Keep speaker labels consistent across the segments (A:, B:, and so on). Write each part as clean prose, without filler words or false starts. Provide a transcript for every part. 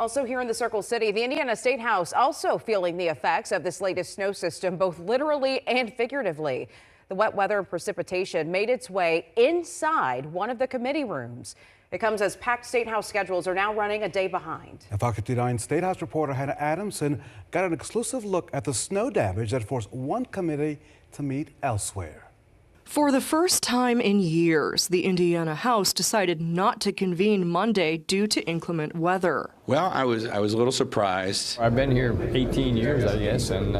A: Also here in the Circle City, the Indiana State House also feeling the effects of this latest snow system, both literally and figuratively. The wet weather and precipitation made its way inside one of the committee rooms. It comes as packed State House schedules are now running a day behind.
B: Fox 59 State House reporter Hannah Adamson got an exclusive look at the snow damage that forced one committee to meet elsewhere.
C: For the first time in years, the Indiana House decided not to convene Monday due to inclement weather.
D: Well, I was a little surprised.
E: I've been here 18 years, I guess, and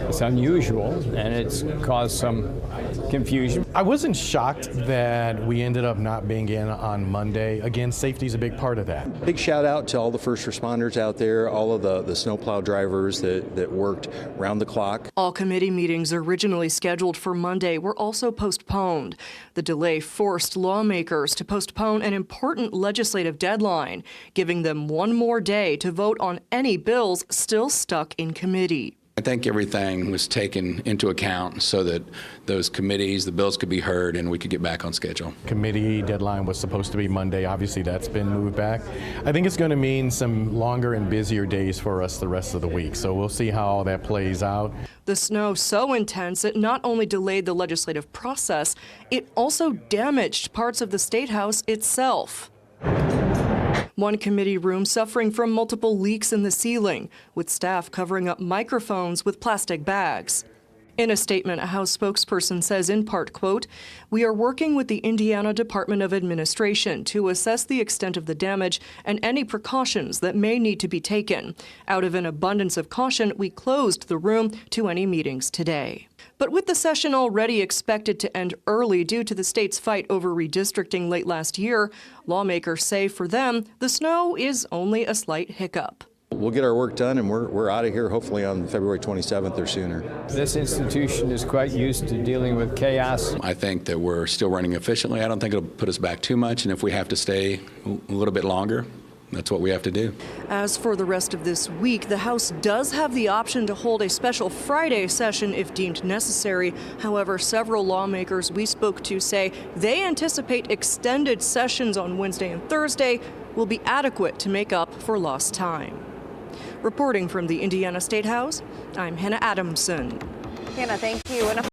E: it's unusual, and it's caused some confusion.
F: I wasn't shocked that we ended up not being in on Monday. Again, safety is a big part of that.
G: Big shout out to all the first responders out there, all of the snowplow drivers that worked round the clock.
C: All committee meetings originally scheduled for Monday were also postponed. The delay forced lawmakers to postpone an important legislative deadline, giving them one more day to vote on any bills still stuck in committee.
D: I think everything was taken into account so that those committees, the bills could be heard and we could get back on schedule.
F: Committee deadline was supposed to be Monday. Obviously, that's been moved back. I think it's going to mean some longer and busier days for us the rest of the week. So we'll see how all that plays out.
C: The snow so intense it not only delayed the legislative process, it also damaged parts of the State House itself. One committee room suffering from multiple leaks in the ceiling, with staff covering up microphones with plastic bags. In a statement, a House spokesperson says in part, quote, "We are working with the Indiana Department of Administration to assess the extent of the damage and any precautions that may need to be taken. Out of an abundance of caution, we closed the room to any meetings today." But with the session already expected to end early due to the state's fight over redistricting late last year, lawmakers say for them, the snow is only a slight hiccup.
G: We'll get our work done and we're out of here hopefully on February 27th or sooner.
E: This institution is quite used to dealing with chaos.
D: I think that we're still running efficiently. I don't think it'll put us back too much, and if we have to stay a little bit longer, that's what we have to do.
C: As for the rest of this week, the House does have the option to hold a special Friday session if deemed necessary. However, several lawmakers we spoke to say they anticipate extended sessions on Wednesday and Thursday will be adequate to make up for lost time. Reporting from the Indiana State House, I'm Hannah Adamson.
A: Hannah, thank you.